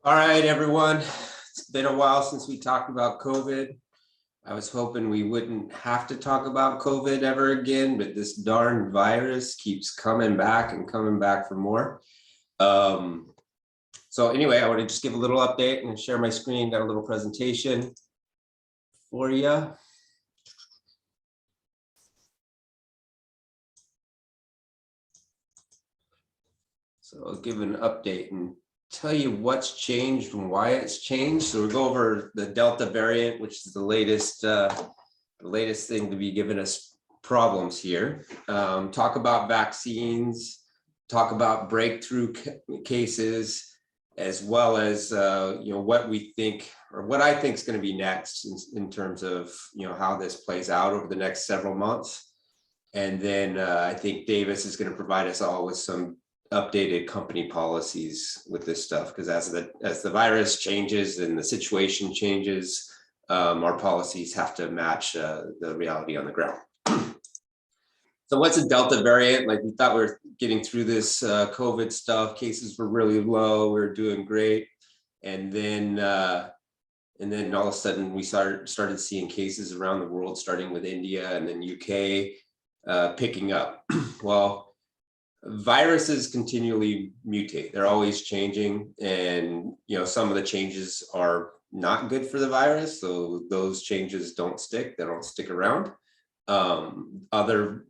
All right, everyone. It's been a while since we talked about COVID. I was hoping we wouldn't have to talk about COVID ever again, but this darn virus keeps coming back and coming back for more. So anyway, I want to just give a little update and share my screen. Got a little presentation for you. So I'll give an update and tell you what's changed and why it's changed. So we'll go over the Delta variant, which is the latest thing to be giving us problems here. Talk about vaccines, talk about breakthrough cases, as well as what we think, or what I think is going to be next in terms of how this plays out over the next several months. And then I think Davis is going to provide us all with some updated company policies with this stuff, because as the virus changes and the situation changes, our policies have to match the reality on the ground. So what's a Delta variant? Like, we thought we were getting through this COVID stuff. Cases were really low. We were doing great, and then all of a sudden we started seeing cases around the world, starting with India and then UK picking up. Well, viruses continually mutate. They're always changing, and some of the changes are not good for the virus, so those changes don't stick. They don't stick around. Other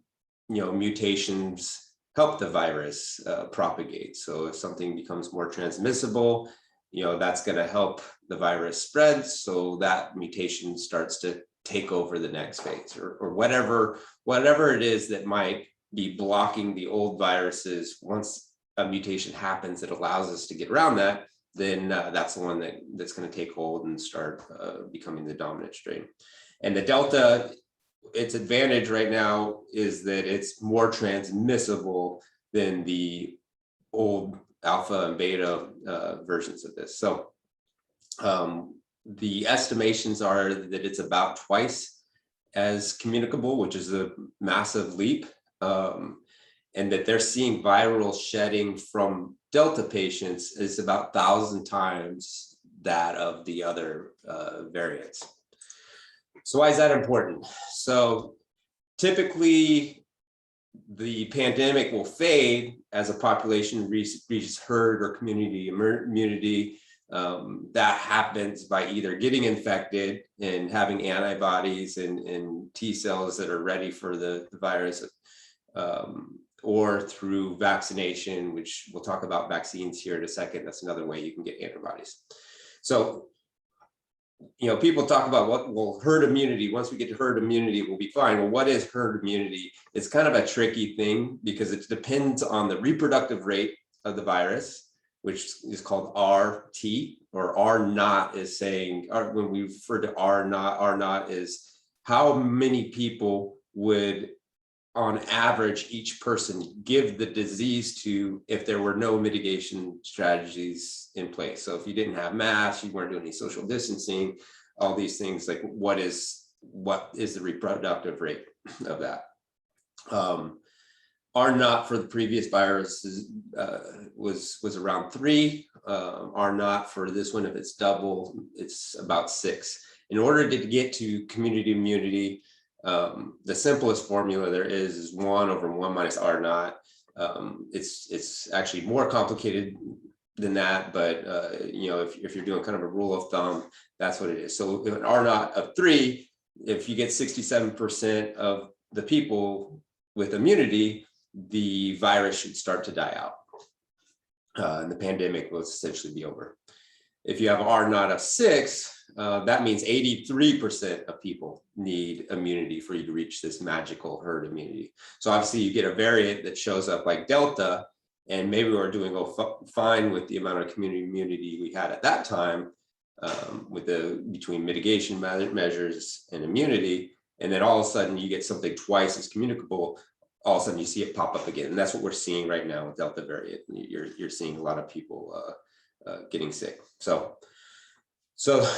mutations help the virus propagate. So if something becomes more transmissible, that's going to help the virus spread, so that mutation starts to take over the next phase, or whatever it is that might be blocking the old viruses. Once a mutation happens that allows us to get around that, then that's the one that's going to take hold and start becoming the dominant strain. And the Delta, its advantage right now is that it's more transmissible than the old alpha and beta versions of this. So the estimations are that it's about twice as communicable, which is a massive leap. And that they're seeing viral shedding from Delta patients is about 1,000 times that of the other variants. So why is that important? So typically the pandemic will fade as a population reaches herd or community immunity. That happens by either getting infected and having antibodies and T cells that are ready for the virus, or through vaccination, which we'll talk about vaccines here in a second. That's another way you can get antibodies. So, people talk about herd immunity. Once we get to herd immunity, we'll be fine. Well, what is herd immunity? It's kind of a tricky thing, because it depends on the reproductive rate of the virus, which is called RT, or R naught is saying, when we refer to R naught is how many people would, on average, each person give the disease to if there were no mitigation strategies in place. So if you didn't have masks, you weren't doing any social distancing, all these things, like what is the reproductive rate of that? R naught for the previous viruses was around 3. R naught for this one, if it's double, it's about 6. In order to get to community immunity, the simplest formula there is 1 over 1 minus R naught. It's actually more complicated than that, but if you're doing kind of a rule of thumb, that's what it is. So if an R naught of 3, if you get 67% of the people with immunity, the virus should start to die out, and the pandemic will essentially be over. If you have R naught of 6, that means 83% of people need immunity for you to reach this magical herd immunity. So obviously you get a variant that shows up like Delta, and maybe we're doing fine with the amount of community immunity we had at that time, between mitigation measures and immunity, and then all of a sudden you get something twice as communicable. All of a sudden you see it pop up again, and that's what we're seeing right now with Delta variant. You're seeing a lot of people getting sick. So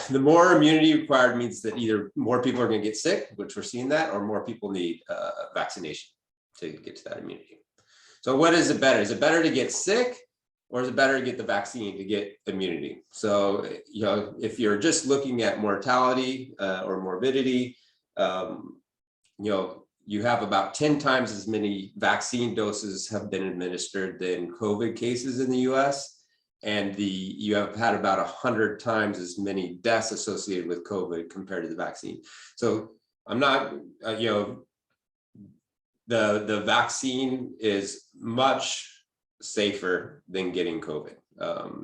the more immunity required means that either more people are going to get sick, which we're seeing that, or more people need vaccination to get to that immunity. So what is it better? Is it better to get sick or is it better to get the vaccine to get immunity? So, if you're just looking at mortality or morbidity, you have about 10 times as many vaccine doses have been administered than COVID cases in the US. And you have had about 100 times as many deaths associated with COVID compared to the vaccine. So I'm not, the vaccine is much safer than getting COVID.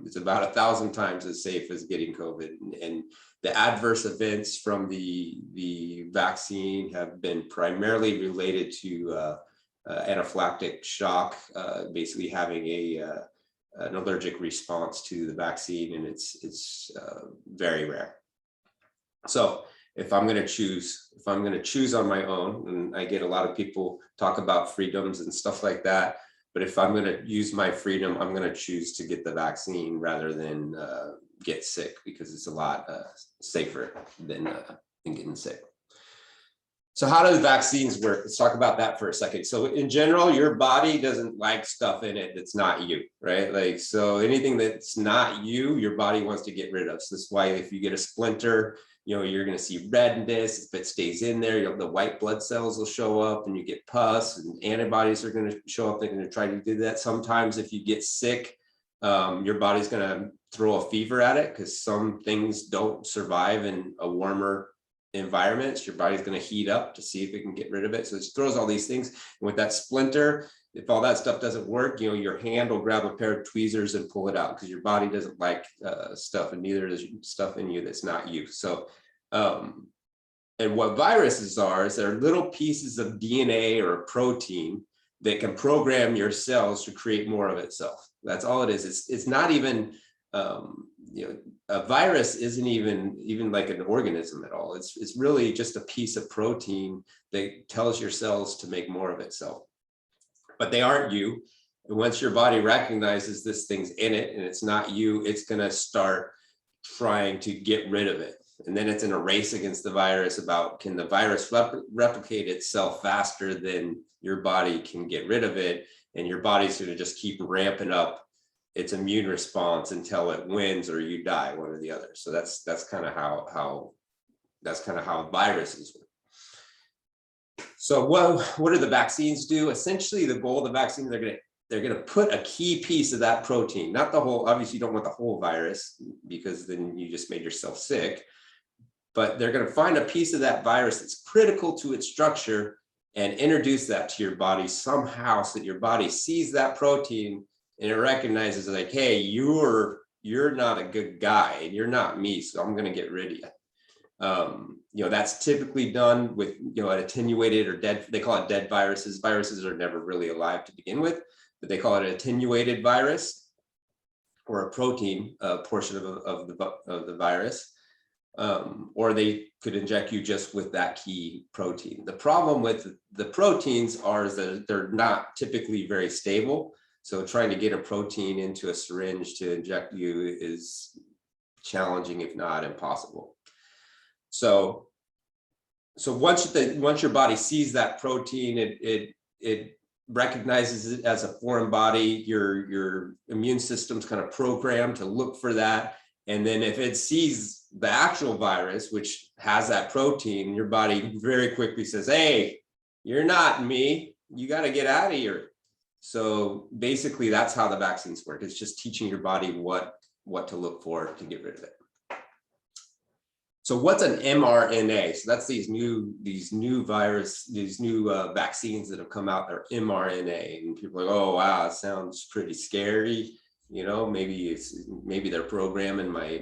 It's about 1,000 times as safe as getting COVID. And the adverse events from the vaccine have been primarily related to anaphylactic shock, basically having an allergic response to the vaccine, and it's very rare. So if I'm going to choose on my own, and I get a lot of people talk about freedoms and stuff like that, but if I'm going to use my freedom, I'm going to choose to get the vaccine rather than get sick, because it's a lot safer than getting sick. So how do the vaccines work? Let's talk about that for a second. So in general, your body doesn't like stuff in it that's not you, right? Like, so anything that's not you, your body wants to get rid of. So that's why if you get a splinter, you're going to see redness. If it stays in there, the white blood cells will show up, and you get pus, and antibodies are going to show up. They're going to try to do that. Sometimes if you get sick, your body's going to throw a fever at it, because some things don't survive in a warmer environments. Your body's going to heat up to see if it can get rid of it. So it throws all these things. And with that splinter, if all that stuff doesn't work, your hand will grab a pair of tweezers and pull it out, because your body doesn't like stuff, and neither does stuff in you that's not you. So, and what viruses are is they're little pieces of DNA or a protein that can program your cells to create more of itself. That's all it is. It's not even a virus isn't even like an organism at all. It's really just a piece of protein that tells your cells to make more of itself. But they aren't you. And once your body recognizes this thing's in it and it's not you, it's going to start trying to get rid of it. And then it's in a race against the virus about, can the virus replicate itself faster than your body can get rid of it? And your body's going to just keep ramping up its immune response until it wins or you die, one or the other. So that's kind of how viruses work. So what do the vaccines do? Essentially, the goal of the vaccine, they're going to put a key piece of that protein, not the whole. Obviously, you don't want the whole virus, because then you just made yourself sick. But they're going to find a piece of that virus that's critical to its structure and introduce that to your body somehow, so that your body sees that protein and it recognizes, like, hey, you're not a good guy and you're not me, so I'm going to get rid of you. That's typically done with an attenuated or dead. They call it dead viruses. Viruses are never really alive to begin with, but they call it an attenuated virus, or a protein portion of the virus. Or they could inject you just with that key protein. The problem with the proteins is that they're not typically very stable. So trying to get a protein into a syringe to inject you is challenging, if not impossible. So once your body sees that protein, it recognizes it as a foreign body. Your immune system's kind of programmed to look for that. And then if it sees the actual virus, which has that protein, your body very quickly says, hey, you're not me. You got to get out of here. So basically, that's how the vaccines work. It's just teaching your body what to look for to get rid of it. So what's an mRNA? So that's these new vaccines that have come out. They're mRNA, and people are like, oh wow, it sounds pretty scary. Maybe they're programming my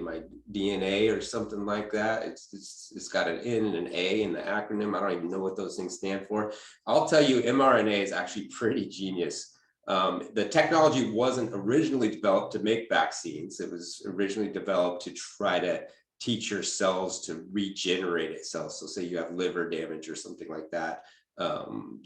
DNA or something like that. It's got an N and an A in the acronym. I don't even know what those things stand for. I'll tell you, mRNA is actually pretty genius. The technology wasn't originally developed to make vaccines. It was originally developed to try to teach your cells to regenerate itself. So say you have liver damage or something like that.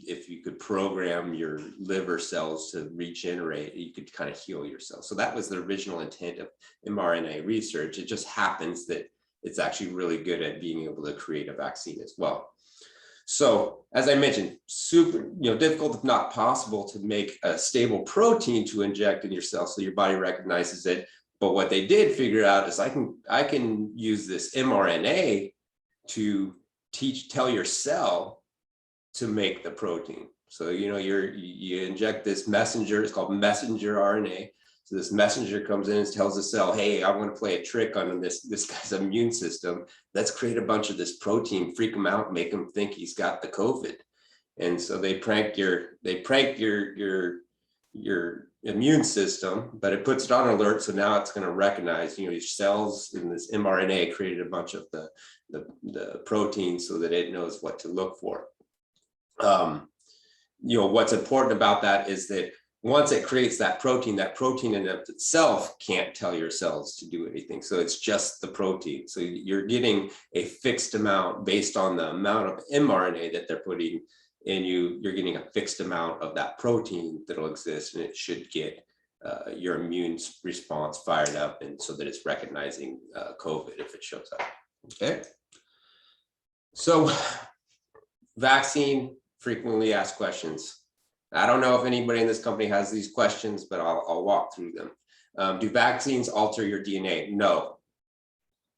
If you could program your liver cells to regenerate, you could kind of heal yourself. So that was the original intent of mRNA research. It just happens that it's actually really good at being able to create a vaccine as well. So as I mentioned, super, difficult if not possible to make a stable protein to inject in your cell so your body recognizes it. But what they did figure out is I can use this mRNA to tell your cell to make the protein. So you inject this messenger, it's called messenger RNA. So this messenger comes in and tells the cell, hey, I want to play a trick on this guy's immune system. Let's create a bunch of this protein, freak him out, make him think he's got the COVID. And so they prank your immune system, but it puts it on alert. So now it's going to recognize, your cells in this mRNA created a bunch of the proteins so that it knows what to look for. What's important about that is that once it creates that protein in and of itself can't tell your cells to do anything. So it's just the protein. So you're getting a fixed amount based on the amount of mRNA that they're putting in you. You're getting a fixed amount of that protein that'll exist, and it should get your immune response fired up, and so that it's recognizing COVID if it shows up. Okay. So vaccine frequently asked questions. I don't know if anybody in this company has these questions, but I'll walk through them. Do vaccines alter your DNA? No,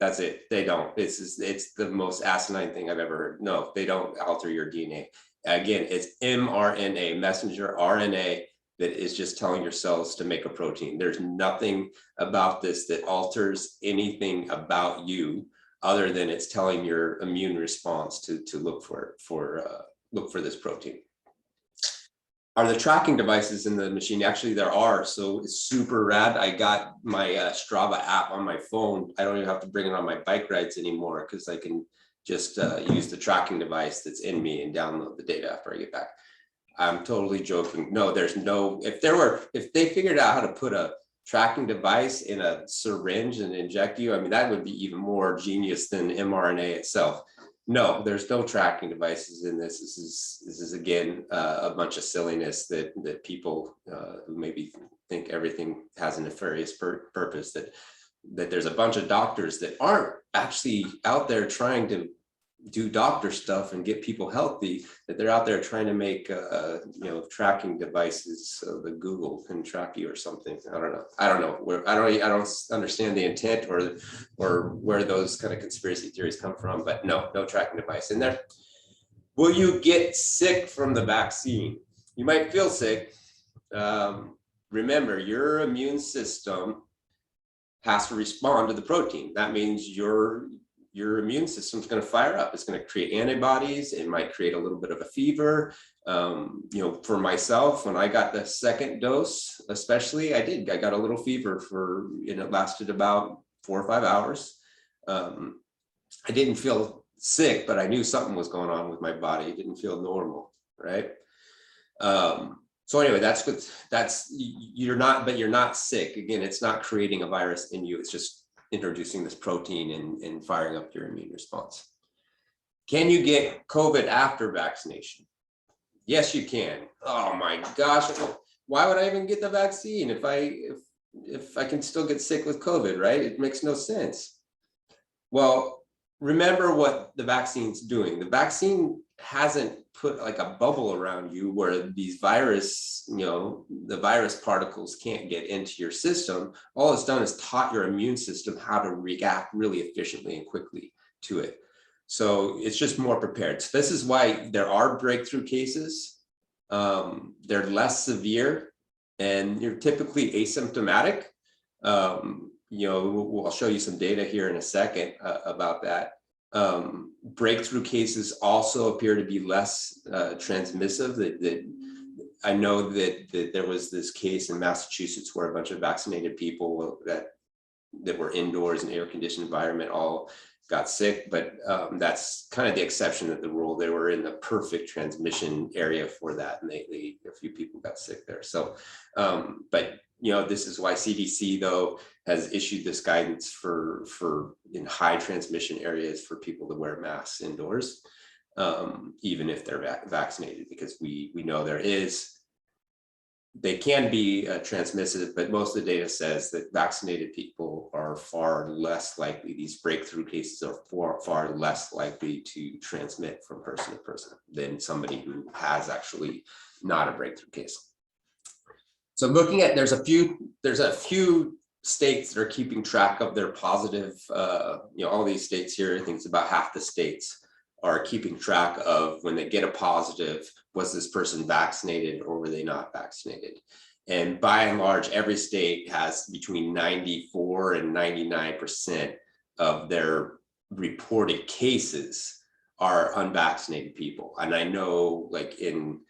that's it. They don't. It's the most asinine thing I've ever heard. No, they don't alter your DNA. Again, it's mRNA, messenger RNA, that is just telling your cells to make a protein. There's nothing about this that alters anything about you other than it's telling your immune response to look for this protein. Are the tracking devices in the machine? Actually, there are. So it's super rad. I got my Strava app on my phone. I don't even have to bring it on my bike rides anymore because I can just use the tracking device that's in me and download the data after I get back. I'm totally joking. No, there's no, if they figured out how to put a tracking device in a syringe and inject you, I mean, that would be even more genius than mRNA itself. No, there's no tracking devices in this. This is again a bunch of silliness that people who maybe think everything has a nefarious purpose. That there's a bunch of doctors that aren't actually out there trying to do doctor stuff and get people healthy. That they're out there trying to make tracking devices so that Google can track you or something. I don't know. I don't understand the intent or where those kind of conspiracy theories come from. But no tracking device in there. Will you get sick from the vaccine? You might feel sick. Remember, your immune system has to respond to the protein. That means your immune system is going to fire up. It's going to create antibodies. It might create a little bit of a fever. For myself, when I got the second dose, especially, I got a little fever it lasted about 4 or 5 hours. I didn't feel sick, but I knew something was going on with my body. It didn't feel normal, right? So anyway, you're not sick. Again, it's not creating a virus in you. It's just introducing this protein and firing up your immune response. Can you get COVID after vaccination? Yes, you can. Oh my gosh, why would I even get the vaccine if I can still get sick with COVID, right? It makes no sense. Well, remember what the vaccine's doing. The vaccine hasn't put like a bubble around you where these the virus particles can't get into your system. All it's done is taught your immune system how to react really efficiently and quickly to it. So it's just more prepared. So this is why there are breakthrough cases. They're less severe and you're typically asymptomatic. I'll show you some data here in a second about that. Breakthrough cases also appear to be less transmissive. I know that there was this case in Massachusetts where a bunch of vaccinated people that were indoors in air-conditioned environment all got sick, but that's kind of the exception of the rule. They were in the perfect transmission area for that, and a few people got sick there. So, but this is why CDC though has issued this guidance for in high transmission areas for people to wear masks indoors, even if they're vaccinated, because we know they can be transmissive, but most of the data says that vaccinated people are are far less likely, these breakthrough cases are far less likely to transmit from person to person than somebody who has actually not a breakthrough case. So looking at, there's a few states that are keeping track of their positive, all these states here, I think it's about half the states are keeping track of when they get a positive, was this person vaccinated or were they not vaccinated? And by and large, every state has between 94 and 99% of their reported cases are unvaccinated people. And I know like in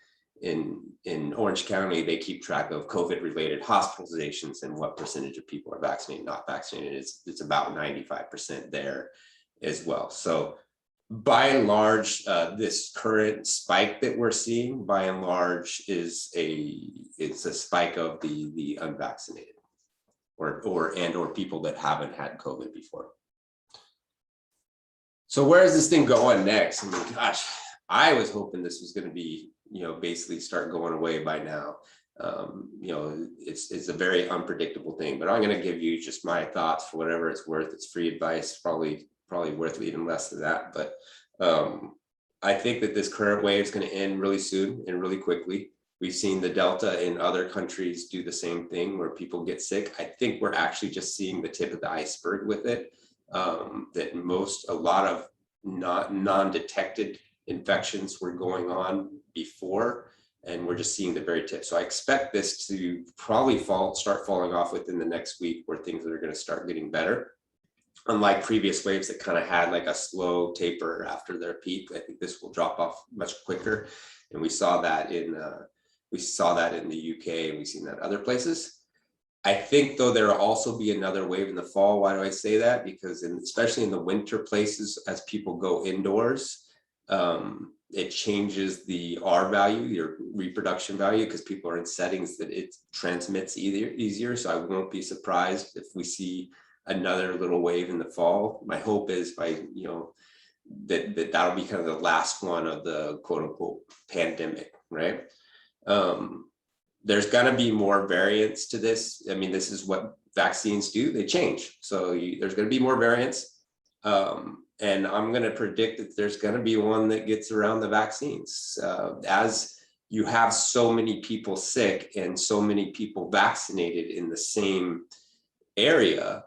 Orange County, they keep track of COVID related hospitalizations and what percentage of people are vaccinated, not vaccinated. It's about 95% there as well. So by and large, this current spike that we're seeing, by and large, it's a spike of the unvaccinated, or people that haven't had COVID before. So where is this thing going next? I mean, gosh, I was hoping this was going to be, basically start going away by now. It's a very unpredictable thing, but I'm going to give you just my thoughts for whatever it's worth. It's free advice, probably worth even less than that. But I think that this current wave is going to end really soon and really quickly. We've seen the Delta in other countries do the same thing where people get sick. I think we're actually just seeing the tip of the iceberg with it. That a lot of non-detected infections were going on before, and we're just seeing the very tip. So I expect this to probably start falling off within the next week, where things are going to start getting better. Unlike previous waves that kind of had like a slow taper after their peak, I think this will drop off much quicker. And we saw that in the UK, and we've seen that other places. I think though there will also be another wave in the fall. Why do I say that? Because especially in the winter places, as people go indoors, it changes the R value, your reproduction value, because people are in settings that it transmits easier. So I won't be surprised if we see another little wave in the fall. My hope is that'll be kind of the last one of the quote unquote pandemic, right? There's gonna be more variants to this. I mean, this is what vaccines do, they change. So there's gonna be more variants. And I'm gonna predict that there's gonna be one that gets around the vaccines. As you have so many people sick and so many people vaccinated in the same area,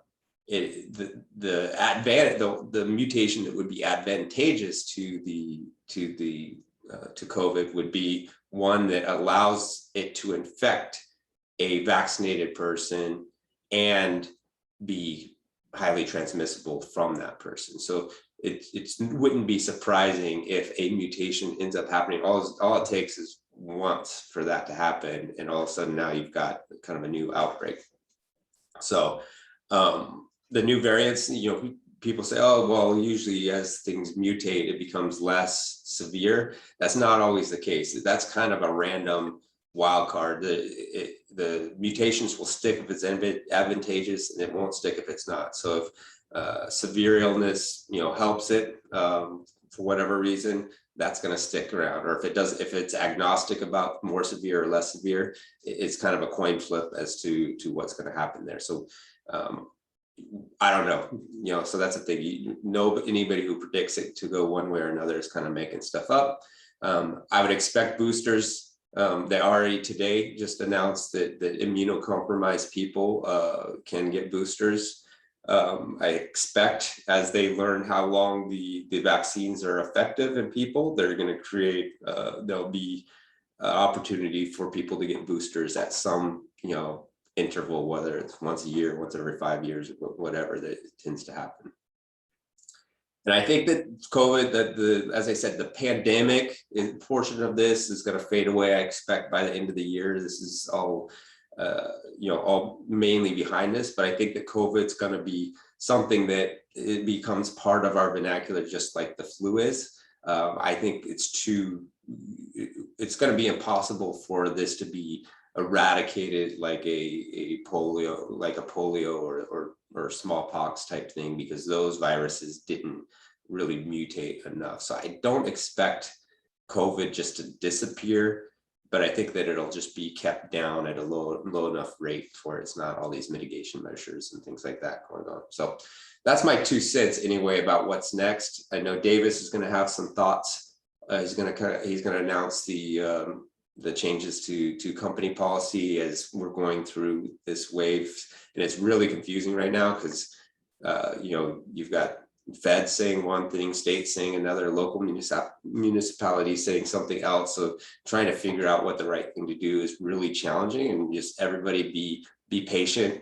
the mutation that would be advantageous to COVID would be one that allows it to infect a vaccinated person and be highly transmissible from that person. So it wouldn't be surprising if a mutation ends up happening. All it takes is once for that to happen, and all of a sudden now you've got kind of a new outbreak. So the new variants, people say, oh, well, usually as things mutate, it becomes less severe. That's not always the case. That's kind of a random wild card. The mutations will stick if it's advantageous, and it won't stick if it's not. So if severe illness, helps it for whatever reason, that's going to stick around. Or if it's agnostic about more severe or less severe, it's kind of a coin flip as to what's going to happen there. So I don't know, so that's the thing. Anybody who predicts it to go one way or another is kind of making stuff up. I would expect boosters. They already today just announced that immunocompromised people can get boosters. I expect as they learn how long the vaccines are effective in people, they're going to create, there'll be opportunity for people to get boosters at some, interval, whether it's once a year, once every 5 years, whatever that tends to happen. And I think that COVID, as I said, the pandemic portion of this is going to fade away. I expect by the end of the year, this is all, all mainly behind us. But I think that COVID's going to be something that it becomes part of our vernacular, just like the flu is. I think it's going to be impossible for this to be eradicated like a polio or smallpox type thing, because those viruses didn't really mutate enough. So I don't expect COVID just to disappear, but I think that it'll just be kept down at a low enough rate for it's not all these mitigation measures and things like that going on. So that's my 2 cents anyway about what's next. I know Davis is going to have some thoughts. He's going to announce the changes to company policy as we're going through this wave, and it's really confusing right now because you've got Fed saying one thing, state saying another, local municipality saying something else. So trying to figure out what the right thing to do is really challenging, and just everybody be patient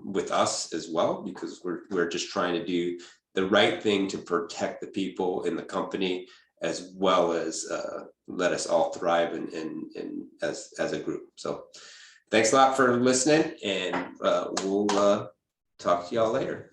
with us as well, because we're just trying to do the right thing to protect the people in the company, as well as let us all thrive and as a group. So thanks a lot for listening, and we'll talk to y'all later.